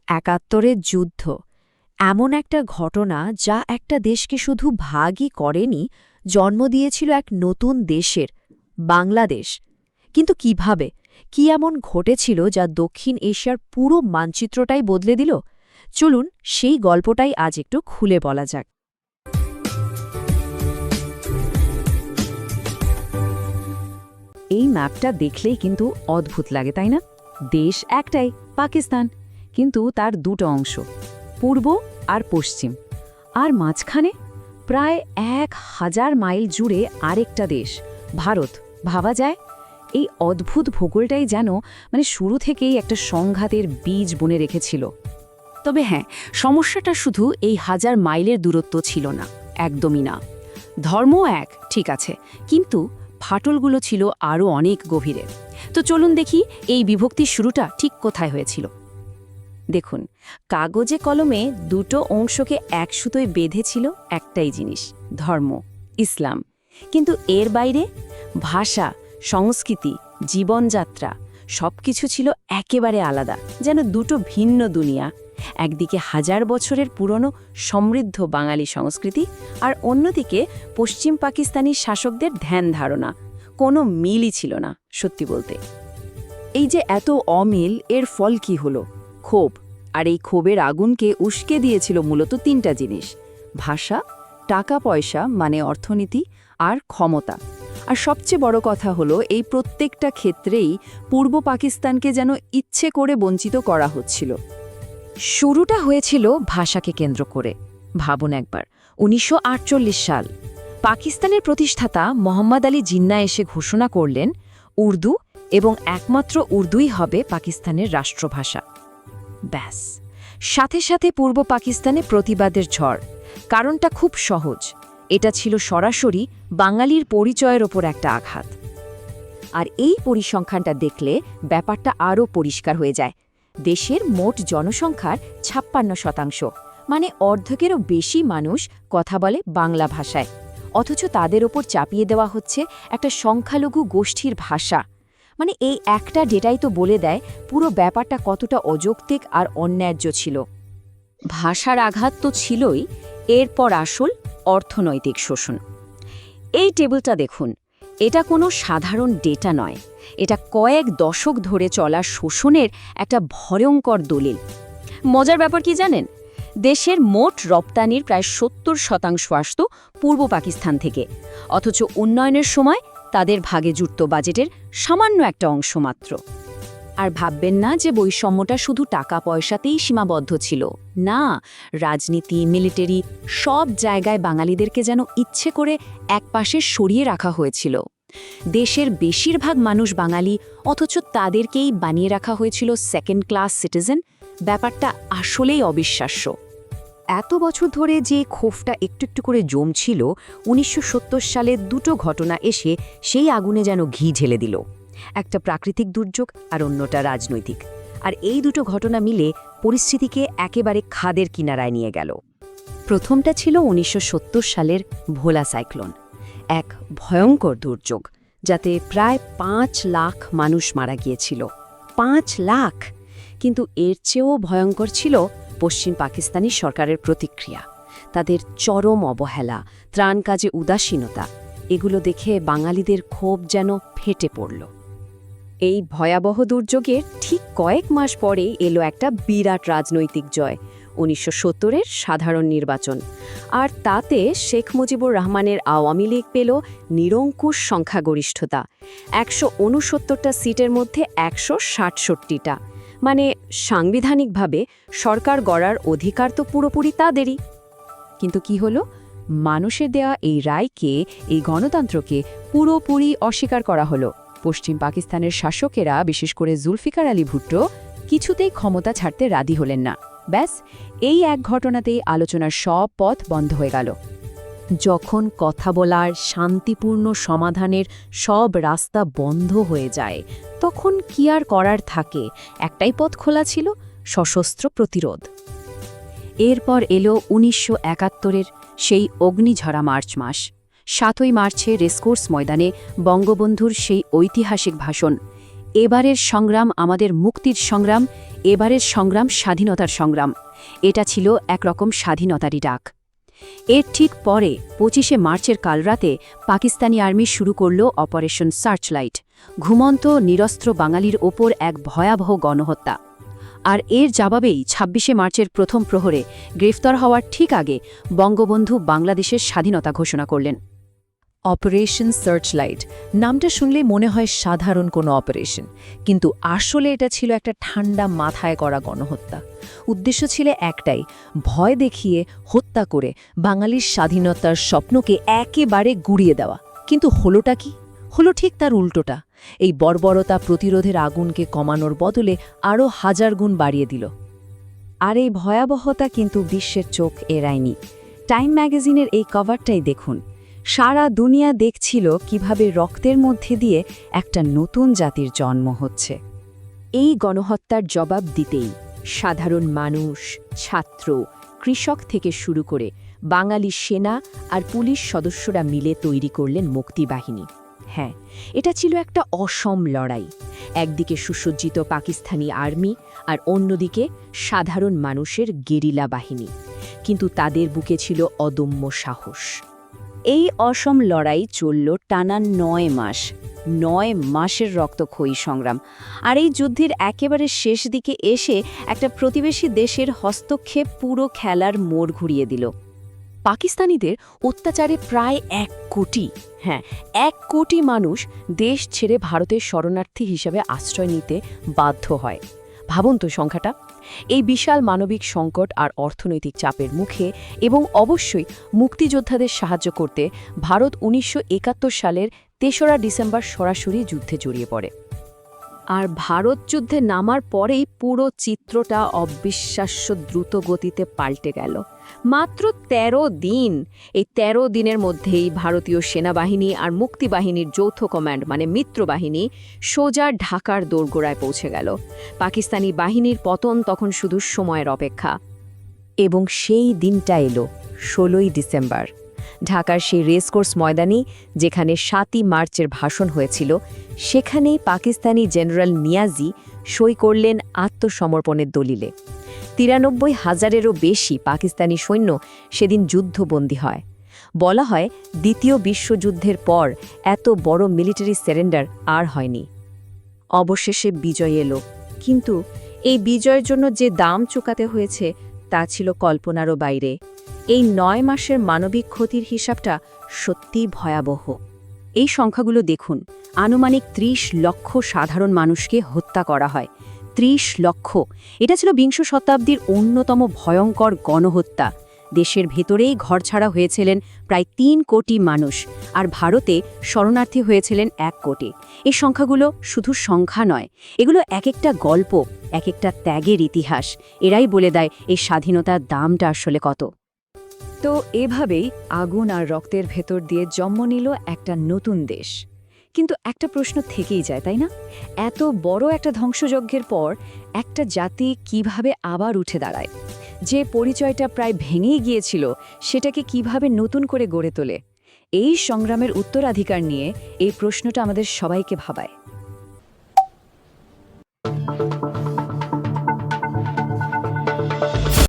৭১-এর যুদ্ধ এমন একটা ঘটনা যা একটা দেশকে শুধু ভাগই করেনি, জন্ম দিয়েছিল এক নতুন দেশের, বাংলাদেশ। কিন্তু কিভাবে, কি এমন ঘটেছিল যা দক্ষিণ এশিয়ার পুরো মানচিত্রটাই বদলে দিল? চলুন সেই গল্পটাই আজ একটু খুলে বলা যাক। এই ম্যাপটা দেখলেই কিন্তু অদ্ভুত লাগে, তাই না? দেশ একটাই, পাকিস্তান, কিন্তু তার দুটো অংশ, পূর্ব আর পশ্চিম, আর মাঝখানে প্রায় ১,০০০ মাইল জুড়ে আরেকটা দেশ, ভারত। ভাবা যায়, এই অদ্ভুত ভূগোলটাই যেন শুরু থেকেই একটা সংঘাতের বীজ বুনে রেখেছিল। তবে হ্যাঁ, সমস্যাটা শুধু এই ১,০০০ মাইলের দূরত্ব ছিল না, একদমই না। ধর্ম এক, ঠিক আছে, কিন্তু ফাটলগুলো ছিল আরও অনেক গভীরে। তো চলুন দেখি এই বিভক্তির শুরুটা ঠিক কোথায় হয়েছিল। দেখুন, কাগজে কলমে দুটো অংশকে এক সুতোয় বেঁধেছিল একটাই জিনিস, ধর্ম, ইসলাম। কিন্তু এর বাইরে ভাষা, সংস্কৃতি, জীবনযাত্রা সবকিছু ছিল একেবারে আলাদা, যেন দুটো ভিন্ন দুনিয়া। একদিকে ১,০০০ বছরের পুরনো সমৃদ্ধ বাঙালি সংস্কৃতি, আর অন্যদিকে পশ্চিম পাকিস্তানি শাসকদের ধ্যান ধারণা। কোনো মিলই ছিল না, সত্যি বলতে। এই যে এত অমিল, এর ফল কি হলো? ক্ষোভ। আর এই ক্ষোভের আগুনকে উস্কে দিয়েছিল মূলত তিনটা জিনিস: ভাষা, টাকা পয়সা মানে অর্থনীতি, আর ক্ষমতা। আর সবচেয়ে বড় কথা হলো, এই প্রত্যেকটা ক্ষেত্রেই পূর্ব পাকিস্তানকে যেন ইচ্ছে করে বঞ্চিত করা হচ্ছিল। শুরুটা হয়েছিল ভাষাকে কেন্দ্র করে। ভাবুন একবার, ১৯৪৮ সাল, পাকিস্তানের প্রতিষ্ঠাতা মোহাম্মদ আলী জিন্নাহ এসে ঘোষণা করলেন, উর্দু এবং একমাত্র উর্দুই হবে পাকিস্তানের রাষ্ট্রভাষা। ব্যাস, সাথে সাথে পূর্ব পাকিস্তানে প্রতিবাদের ঝড়। কারণটা খুব সহজ, এটা ছিল সরাসরি বাঙালির পরিচয়ের ওপর একটা আঘাত। আর এই পরিসংখ্যানটা দেখলে ব্যাপারটা আরও পরিষ্কার হয়ে যায়। দেশের মোট জনসংখ্যার ৫৬%, মানে অর্ধেকেরও বেশি মানুষ কথা বলে বাংলা ভাষায়, অথচ তাদের ওপর চাপিয়ে দেওয়া হচ্ছে একটা সংখ্যালঘু গোষ্ঠীর ভাষা। এই একটা ডেটাই তো বলে দেয় পুরো ব্যাপারটা কতটা অযৌক্তিক আর অন্যায্য ছিল। ভাষার আঘাত তো ছিলই, এরপর আসল অর্থনৈতিক শোষণ। এই টেবিলটা দেখুন, এটা কোনো সাধারণ ডেটা নয়, এটা কয়েক দশক ধরে চলা শোষণের একটা ভয়ঙ্কর দলিল। মজার ব্যাপার কি জানেন? দেশের মোট রপ্তানির প্রায় ৭০% আসত পূর্ব পাকিস্তান থেকে, অথচ উন্নয়নের সময় তাদের ভাগে জুটত বাজেটের সামান্য একটা অংশ মাত্র। আর ভাববেন না যে বৈষম্যটা শুধু টাকা পয়সাতেই সীমাবদ্ধ ছিল। না, রাজনীতি, মিলিটারি, সব জায়গায় বাঙালিদেরকে যেন ইচ্ছে করে একপাশে সরিয়ে রাখা হয়েছিল। দেশের বেশিরভাগ মানুষ বাঙালি, অথচ তাদেরকেই বানিয়ে রাখা হয়েছিল সেকেন্ড ক্লাস সিটিজেন। ব্যাপারটা আসলেই অবিশ্বাস্য। এত বছর ধরে যে ক্ষোভটা একটু একটু করে জমছিল, ১৯৭০ সালের দুটো ঘটনা এসে সেই আগুনে যেন ঘি ঢেলে দিল। একটা প্রাকৃতিক দুর্যোগ আর অন্যটা রাজনৈতিক। আর এই দুটো ঘটনা মিলে পরিস্থিতিকে একেবারে খাদের কিনারায় নিয়ে গেল। প্রথমটা ছিল ১৯৭০ সালের ভোলা সাইক্লোন, এক ভয়ঙ্কর দুর্যোগ, যাতে প্রায় ৫ লাখ মানুষ মারা গিয়েছিল। ৫ লাখ! কিন্তু এর চেয়েও ভয়ঙ্কর ছিল পশ্চিম পাকিস্তানি সরকারের প্রতিক্রিয়া, তাদের চরম অবহেলা, ত্রাণ কাজে উদাসীনতা। এগুলো দেখে বাঙালিদের ক্ষোভ যেন ফেটে পড়ল। এই ভয়াবহ দুর্যোগের ঠিক কয়েক মাস পরেই এলো একটা বিরাট রাজনৈতিক জয়, ১৯৭০-এর সাধারণ নির্বাচন। আর তাতে শেখ মুজিবুর রহমানের আওয়ামী লীগ পেল নিরঙ্কুশ সংখ্যাগরিষ্ঠতা, ১৬৯টা সিটের মধ্যে ১৬৭টা। সাংবিধানিকভাবে সরকার গড়ার অধিকার তো পুরোপুরি তাদেরই। কিন্তু কি হলো? মানুষের দেয়া এই রায়কে, এই গণতন্ত্রকে পুরোপুরি অস্বীকার করা হলো। পশ্চিম পাকিস্তানের শাসকেরা, বিশেষ করে জুলফিকার আলী ভুট্টো, কিছুতেই ক্ষমতা ছাড়তে রাজি হলেন না। ব্যাস, এই এক ঘটনাতেই আলোচনার সব পথ বন্ধ হয়ে গেল। যখন কথা বলার, শান্তিপূর্ণ সমাধানের সব রাস্তা বন্ধ হয়ে যায়, তখন কি আর করার থাকে? একটাই পথ খোলা ছিল, সশস্ত্র প্রতিরোধ। এরপর এলো ১৯৭১-এর সেই অগ্নিঝরা মার্চ মাস। ৭ই মার্চে রেসকোর্স ময়দানে বঙ্গবন্ধুর সেই ঐতিহাসিক ভাষণ। এবারের সংগ্রাম আমাদের মুক্তির সংগ্রাম, এবারের সংগ্রাম স্বাধীনতার সংগ্রাম। এটা ছিল একরকম স্বাধীনতারই ডাক। এর ঠিক পরে ২৫শে মার্চের কালরাতে পাকিস্তানি আর্মি শুরু করল অপারেশন সার্চলাইট, ঘুমন্ত নিরস্ত্র বাঙালির ওপর এক ভয়াবহ গণহত্যা। আর এর জবাবেই ২৬শে মার্চের প্রথম প্রহরে গ্রেফতার হওয়ার ঠিক আগে বঙ্গবন্ধু বাংলাদেশের স্বাধীনতা ঘোষণা করলেন। অপারেশন সার্চলাইট নামটা শুনলে মনে হয় সাধারণ কোনো অপারেশন, কিন্তু আসলে এটা ছিল একটা ঠান্ডা মাথায় করা গণহত্যা। উদ্দেশ্য ছিল একটাই, ভয় দেখিয়ে হত্যা করে বাঙালির স্বাধীনতার স্বপ্নকে একেবারে গুড়িয়ে দেওয়া। কিন্তু হলোটা কি? হলো ঠিক তার উল্টোটা। এই বর্বরতা প্রতিরোধের আগুনকে কমানোর বদলে আরও হাজার গুণ বাড়িয়ে দিল। আর এই ভয়াবহতা কিন্তু বিশ্বের চোখ এড়ায়নি। টাইম ম্যাগাজিনের এই কভারটাই দেখুন। সারা দুনিয়া দেখছিল কিভাবে রক্তের মধ্যে দিয়ে একটা নতুন জাতির জন্ম হচ্ছে। এই গণহত্যার জবাব দিতেই সাধারণ মানুষ, ছাত্র, কৃষক থেকে শুরু করে বাঙালি সেনা আর পুলিশ সদস্যরা মিলে তৈরি করলেন মুক্তিবাহিনী। হ্যাঁ, এটা ছিল একটা অসম লড়াই। একদিকে সুসজ্জিত পাকিস্তানি আর্মি আর অন্যদিকে সাধারণ মানুষের গেরিলা বাহিনী, কিন্তু তাদের বুকে ছিল অদম্য সাহস। এই অসম লড়াই চলল টানা ৯ মাস। ৯ মাসের রক্তক্ষয়ী সংগ্রাম। আর এই যুদ্ধের একেবারে শেষ দিকে এসে একটা প্রতিবেশী দেশের হস্তক্ষেপ পুরো খেলার মোড় ঘুরিয়ে দিল। পাকিস্তানিদের অত্যাচারে প্রায় ১ কোটি, হ্যাঁ ১ কোটি মানুষ দেশ ছেড়ে ভারতের শরণার্থী হিসেবে আশ্রয় নিতে বাধ্য হয়। ভাবুন তো সংখ্যাটা। এই বিশাল মানবিক সংকট আর অর্থনৈতিক চাপের মুখে এবং অবশ্যই মুক্তিযোদ্ধাদের সাহায্য করতে ভারত ১৯৭১ সালের ৩রা ডিসেম্বর সরাসরি যুদ্ধে জড়িয়ে পড়ে। আর ভারত যুদ্ধে নামার পরেই পুরো চিত্রটা অবিশ্বাস্য দ্রুত গতিতে পাল্টে গেল। মাত্র ১৩ দিন। এই ১৩ দিনের মধ্যেই ভারতীয় সেনাবাহিনী আর মুক্তিবাহিনীর যৌথ কমান্ড মানে মিত্রবাহিনী সোজা ঢাকার দোরগোড়ায় পৌঁছে গেল। পাকিস্তানি বাহিনীর পতন তখন শুধু সময়ের অপেক্ষা। এবং সেই দিনটা এলো ১৬ই ডিসেম্বর। ঢাকার সেই রেসকোর্স ময়দানে, যেখানে ৭ই মার্চের ভাষণ হয়েছিল, সেখানেই পাকিস্তানি জেনারেল নিয়াজি সই করলেন আত্মসমর্পণের দলিলে। ৯৩,০০০-এরও বেশি পাকিস্তানি সৈন্য সেদিন যুদ্ধবন্দী হয়। বলা হয় দ্বিতীয় বিশ্বযুদ্ধের পর এত বড় মিলিটারি সারেন্ডার আর হয়নি। অবশেষে বিজয় এলো, কিন্তু এই বিজয়ের জন্য যে দাম চুকাতে হয়েছে তা ছিল কল্পনারও বাইরে। এই ৯ মাসের মানবিক ক্ষতির হিসাবটা সত্যিই ভয়াবহ। এই সংখ্যাগুলো দেখুন। আনুমানিক ৩০ লক্ষ সাধারণ মানুষকে হত্যা করা হয়। ৩০ লক্ষ। এটা ছিল বিংশ শতাব্দীর অন্যতম ভয়ঙ্কর গণহত্যা। দেশের ভেতরেই ঘরছাড়া হয়েছিলেন প্রায় ৩ কোটি মানুষ, আর ভারতে শরণার্থী হয়েছিলেন ১ কোটি। এই সংখ্যাগুলো শুধু সংখ্যা নয়, এগুলো এক একটা গল্প, এক একটা ত্যাগের ইতিহাস। এরাই বলে দেয় এই স্বাধীনতার দামটা আসলে কত। তো এভাবেই আগুন আর রক্তের ভেতর দিয়ে জন্ম নিল একটা নতুন দেশ। কিন্তু একটা প্রশ্ন থেকেই যায়, তাই না? এত বড় একটা ধ্বংসযজ্ঞের পর একটা জাতি কিভাবে আবার উঠে দাঁড়ায়? যে পরিচয়টা প্রায় ভেঙেই গিয়েছিল, সেটাকে কিভাবে নতুন করে গড়ে তোলে? এই সংগ্রামের উত্তরাধিকার নিয়ে এই প্রশ্নটা আমাদের সবাইকে ভাবায়।